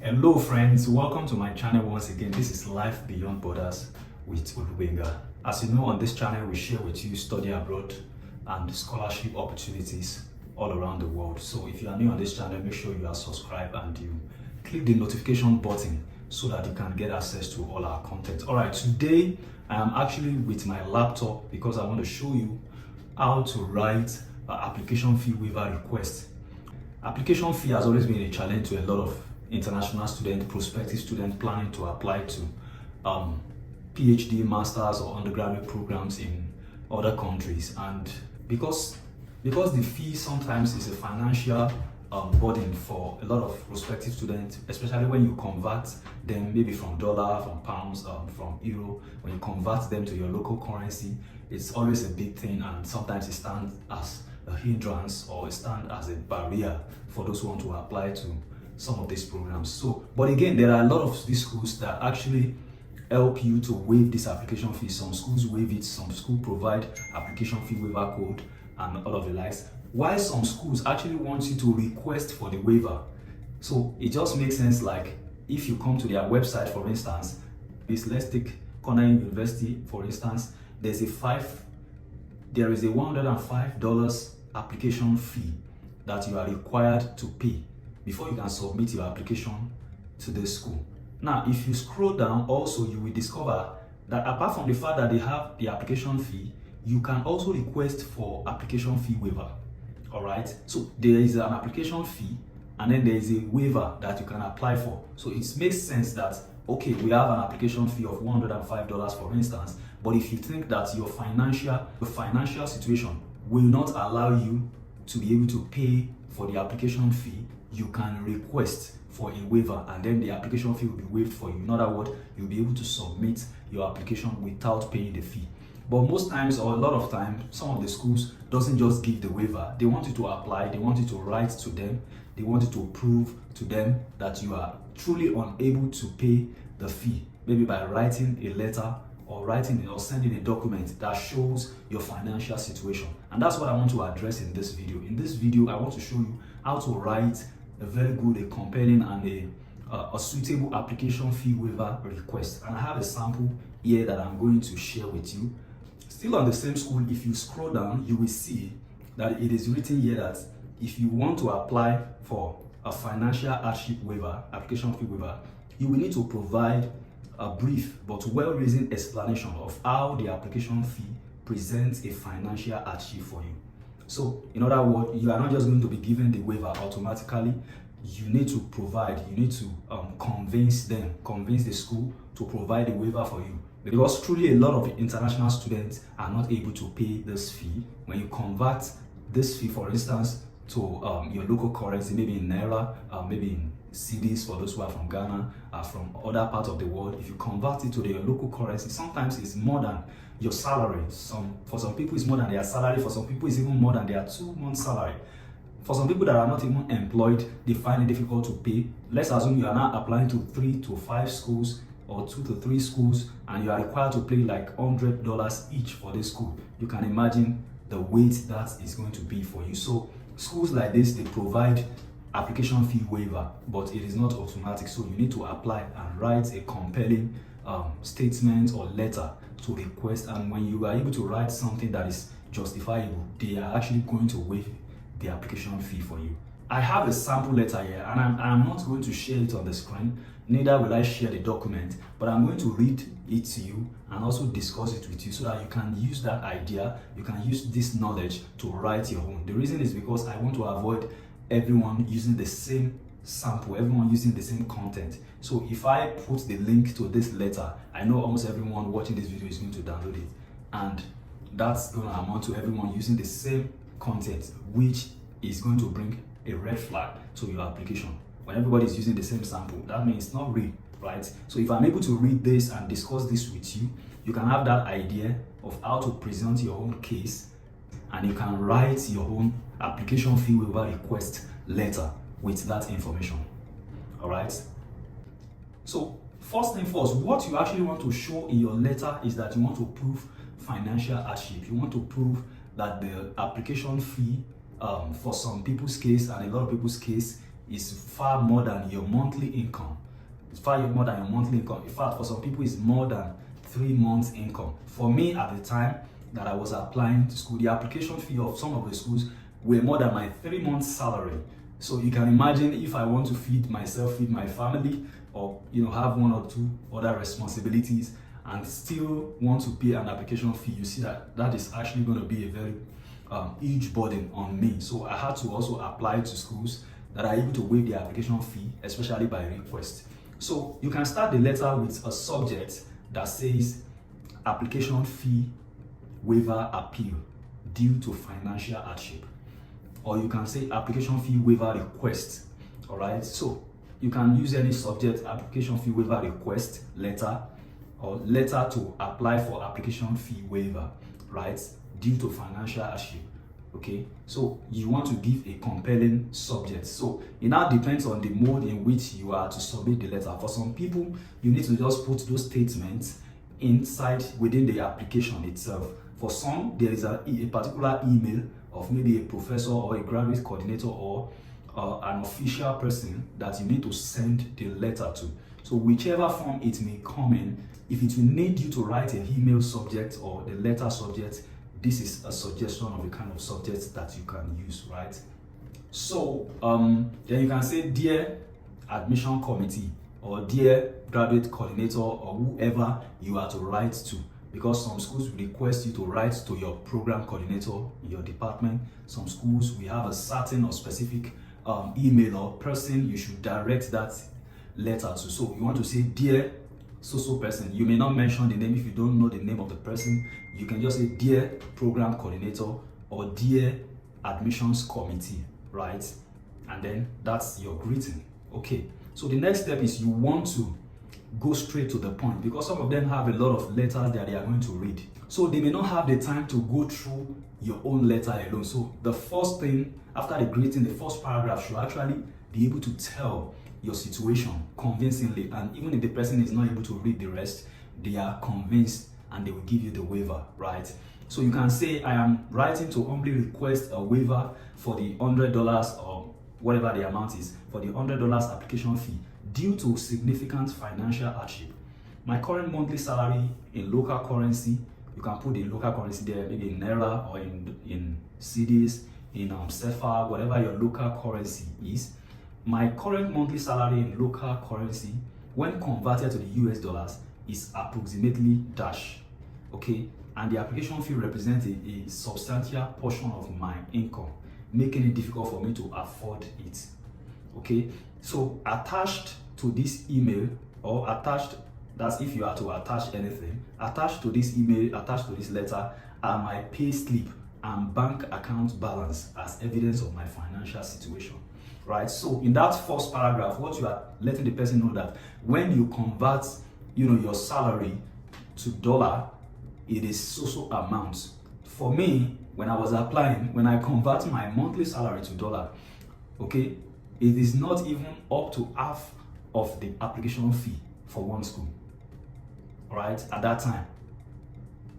Hello friends, welcome to my channel once again. This is Life Beyond Borders with Waiver. As you know, on this channel we share with you study abroad and scholarship opportunities all around the world. So if you are new on this channel, make sure you are subscribed and you click the notification button so that you can get access to all our content. Alright, today I am actually with my laptop because I want to show you how to write an application fee waiver request. Application fee has always been a challenge to a lot of international students, prospective students planning to apply to PhD, masters or undergraduate programs in other countries. And because the fee sometimes is a financial burden for a lot of prospective students, especially when you convert them maybe from dollar, from pounds, from euro, when you convert them to your local currency, it's always a big thing, and sometimes it stands as a hindrance or it stands as a barrier for those who want to apply to some of these programs. So, but again, there are a lot of these schools that actually help you to waive this application fee. Some schools waive it, some schools provide application fee waiver code and all of the likes, while some schools actually want you to request for the waiver. So it just makes sense, like if you come to their website, for instance, let's take Cornell University for instance, there is a $105 application fee that you are required to pay before you can submit your application to the school. Now, if you scroll down, also you will discover that apart from the fact that they have the application fee, you can also request for application fee waiver. All right, so there is an application fee and then there is a waiver that you can apply for. So it makes sense that, okay, we have an application fee of $105 for instance, but if you think that your financial situation will not allow you to be able to pay for the application fee, you can request for a waiver and then the application fee will be waived for you. In other words, you'll be able to submit your application without paying the fee. But most times, or a lot of times, some of the schools doesn't just give the waiver. They want you to apply, they want you to write to them, they want you to prove to them that you are truly unable to pay the fee, maybe by writing a letter or sending a document that shows your financial situation. And that's what I want to address in this video. In this video, I want to show you how to write a very good, a compelling and a suitable application fee waiver request. And I have a sample here that I'm going to share with you. Still on the same school, if you scroll down, you will see that it is written here that if you want to apply for a financial hardship waiver, application fee waiver, you will need to provide a brief but well-reasoned explanation of how the application fee presents a financial hardship for you. So, in other words, you are not just going to be given the waiver automatically. You need to convince the school to provide the waiver for you. Because truly a lot of international students are not able to pay this fee. When you convert this fee, for instance, to your local currency, maybe in Naira, maybe in cedis for those who are from Ghana, from other parts of the world, if you convert it to their local currency, sometimes it's more than your salary. For some people it's more than their salary, for some people it's even more than their 2 months salary. For some people that are not even employed, they find it difficult to pay. Let's assume you are now applying to 3 to 5 schools or 2 to 3 schools and you are required to pay like $100 each for this school. You can imagine the weight that is going to be for you. So schools like this, they provide application fee waiver, but it is not automatic. So you need to apply and write a compelling statement or letter to request. And when you are able to write something that is justifiable, they are actually going to waive the application fee for you. I have a sample letter here and I'm not going to share it on the screen, neither will I share the document, but I'm going to read it to you and also discuss it with you so that you can use that idea, you can use this knowledge to write your own. The reason is because I want to avoid everyone using the same sample, everyone using the same content. So if I put the link to this letter, I know almost everyone watching this video is going to download it, and that's going to amount to everyone using the same content, which is going to bring a red flag to your application. When everybody is using the same sample, that means it's not real, right? So if I'm able to read this and discuss this with you, you can have that idea of how to present your own case, and you can write your own application fee waiver request letter with that information. All right. So first thing first, what you actually want to show in your letter is that you want to prove financial hardship. You want to prove that the application fee for some people's case and a lot of people's case is far more than your monthly income. It's far more than your monthly income. In fact, for some people, it's more than 3 months' income. For me, at the time that I was applying to school, the application fee of some of the schools were more than my 3 months' salary. So you can imagine if I want to feed myself, feed my family, or have 1 or 2 other responsibilities, and still want to pay an application fee, you see that is actually going to be a very huge burden on me. So I had to also apply to schools that are able to waive the application fee, especially by request. So you can start the letter with a subject that says application fee waiver appeal due to financial hardship, or you can say application fee waiver request. All right, so you can use any subject, application fee waiver request letter, or letter to apply for application fee waiver, right, due to financial hardship. Okay, so you want to give a compelling subject. So it now depends on the mode in which you are to submit the letter. For some people, you need to just put those statements inside within the application itself. For some, there is a particular email of maybe a professor or a graduate coordinator or an official person that you need to send the letter to. So whichever form it may come in, if it will need you to write an email subject or the letter subject, this is a suggestion of the kind of subjects that you can use, right? So then you can say, dear admission committee, or dear graduate coordinator, or whoever you are to write to, because some schools will request you to write to your program coordinator in your department. Some schools will have a certain or specific email or person you should direct that letter to. So you want to say, dear so person. You may not mention the name if you don't know the name of the person. You can just say, dear program coordinator, or dear admissions committee, right? And then that's your greeting. Okay, so the next step is you want to go straight to the point, because some of them have a lot of letters that they are going to read. So they may not have the time to go through your own letter alone. So the first thing after the greeting, the first paragraph should actually be able to tell your situation convincingly, and even if the person is not able to read the rest, they are convinced and they will give you the waiver, right? So you can say, I am writing to humbly request a waiver for the $100 or whatever the amount is, for the $100 application fee due to significant financial hardship. My current monthly salary in local currency, you can put the local currency there, maybe in Naira or in CDs, in CFA, whatever your local currency is. My current monthly salary in local currency, when converted to the US dollars, is approximately dash. Okay, and the application fee represents a substantial portion of my income, making it difficult for me to afford it. Okay, so attached to this email, or attached, that's if you are to attach anything, attached to this email, attached to this letter, are my pay slip and bank account balance as evidence of my financial situation. Right, so in that first paragraph, what you are letting the person know that when you convert, your salary to dollar, it is so amount. For me, when I was applying, when I convert my monthly salary to dollar, okay, it is not even up to half of the application fee for one school. Right, at that time.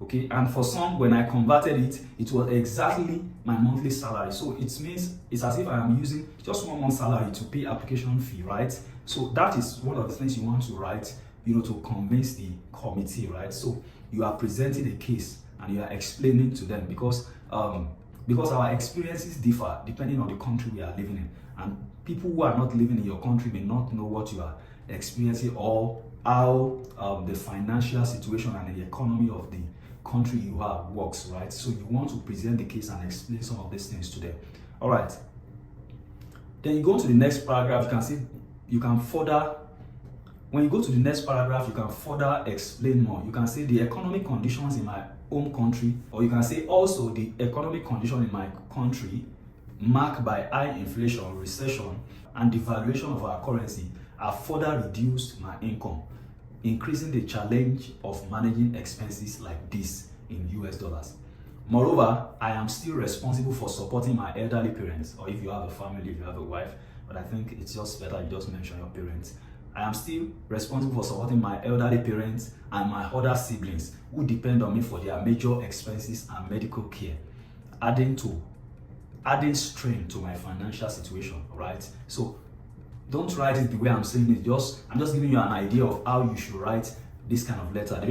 Okay, and for some, when I converted it, it was exactly my monthly salary. So it means it's as if I am using just 1 month's salary to pay application fee, right? So that is one of the things you want to write, to convince the committee, right? So you are presenting a case and you are explaining to them, because our experiences differ depending on the country we are living in, and people who are not living in your country may not know what you are experiencing or how the financial situation and the economy of the country you are works, right? So you want to present the case and explain some of these things to them. All right, then you go to the next paragraph. You can see when you go to the next paragraph, you can further explain more. You can say the economic conditions in my home country, or you can say also the economic condition in my country marked by high inflation, recession, and devaluation of our currency have further reduced my income, increasing the challenge of managing expenses like this in US dollars. Moreover, I am still responsible for supporting my elderly parents, or if you have a family, if you have a wife, but I think it's just better you just mention your parents. I am still responsible for supporting my elderly parents and my other siblings who depend on me for their major expenses and medical care, adding strain to my financial situation, right? So Don't write it the way I'm saying it. I'm just giving you an idea of how you should write this kind of letter. The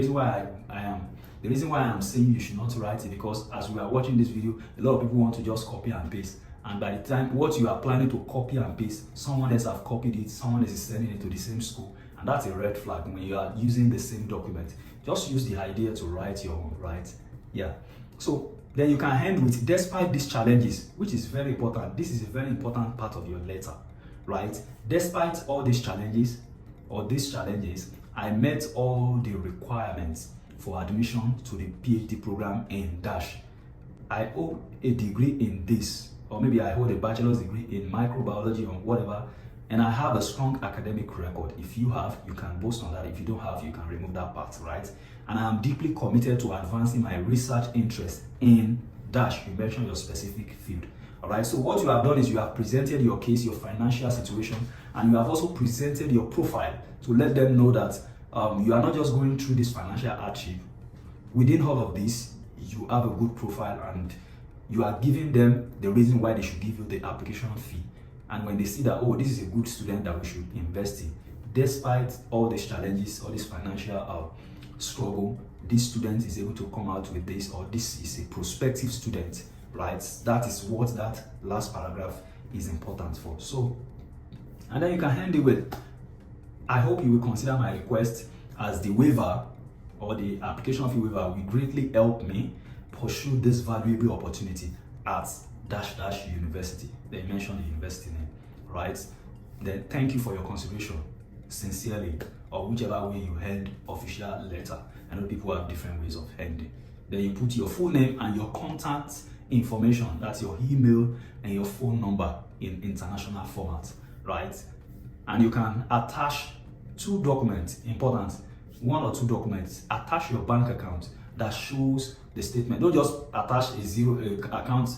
reason why I'm saying you should not write it, because as we are watching this video, a lot of people want to just copy and paste. And by the time what you are planning to copy and paste, someone else have copied it, someone else is sending it to the same school. And that's a red flag when you are using the same document. Just use the idea to write your own, right? Yeah. So then you can end with, despite these challenges, which is very important. This is a very important part of your letter, right? Despite all these challenges, I met all the requirements for admission to the PhD program in dash. I hold a degree in this, or maybe I hold a bachelor's degree in microbiology or whatever, and I have a strong academic record. If you have, you can boast on that. If you don't have, you can remove that part, right? And I am deeply committed to advancing my research interest in dash. You mentioned your specific field. All right, so what you have done is you have presented your case, your financial situation, and you have also presented your profile to let them know that you are not just going through this financial hardship. Within all of this, you have a good profile, and you are giving them the reason why they should give you the application fee. And when they see that, oh, this is a good student that we should invest in, despite all these challenges, all this financial struggle, this student is able to come out with this, or this is a prospective student, right? That is what that last paragraph is important for. So, and then you can end it with, I hope you will consider my request as the waiver, or the application fee waiver will greatly help me pursue this valuable opportunity at dash university. They mentioned the university name, right? Then thank you for your consideration, sincerely, or whichever way you end official letter. I know people have different ways of ending. Then you put your full name and your contact information, that's your email and your phone number in international format, right? And you can attach two documents, important, one or two documents. Attach your bank account that shows the statement. Don't just attach a zero account.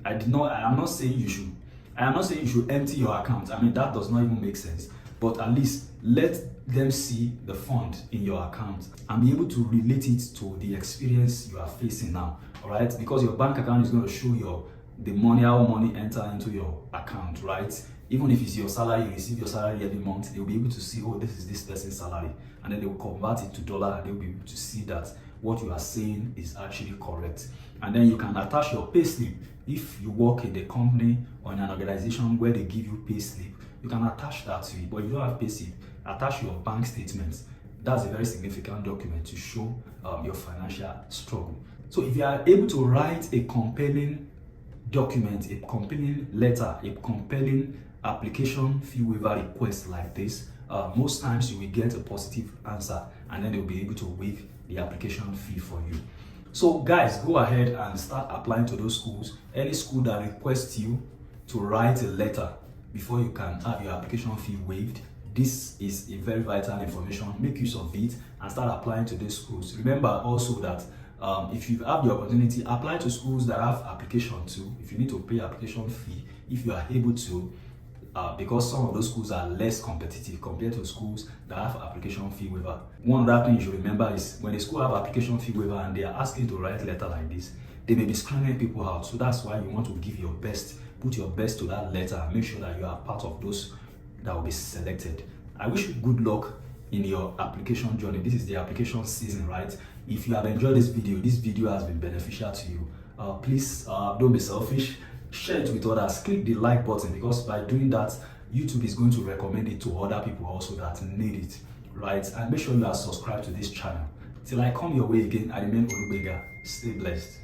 I am not saying you should empty your account. I mean, that does not even make sense. But at least let them see the fund in your account and be able to relate it to the experience you are facing now. All right, because your bank account is going to show the money, how money enter into your account, right? Even if it's your salary, you receive your salary every month, they'll be able to see, oh, this is this person's salary, and then they will convert it to dollar, and they'll be able to see that what you are saying is actually correct. And then you can attach your pay slip. If you work in a company or in an organization where they give you pay slip, you can attach that to it. But if you don't have pay slip, attach your bank statements. That's a very significant document to show your financial struggle. So if you are able to write a compelling document, a compelling letter, a compelling application fee waiver request like this, most times you will get a positive answer, and then they'll be able to waive the application fee for you. So guys, go ahead and start applying to those schools. Any school that requests you to write a letter before you can have your application fee waived, this is a very vital information. Make use of it and start applying to these schools. Remember also that if you have the opportunity, apply to schools that have application too. If you need to pay application fee, if you are able to, because some of those schools are less competitive compared to schools that have application fee waiver. One other thing you should remember is when a school have application fee waiver and they are asking to write a letter like this, they may be screening people out. So that's why you want to give your best, put your best to that letter, and make sure that you are part of those that will be selected. I wish you good luck in your application journey. This is the application season, right? If you have enjoyed this video has been beneficial to you, please don't be selfish. Share it with others. Click the like button, because by doing that, YouTube is going to recommend it to other people also that need it, right? And make sure you are subscribed to this channel. Till I come your way again, I remain Olubega. Stay blessed.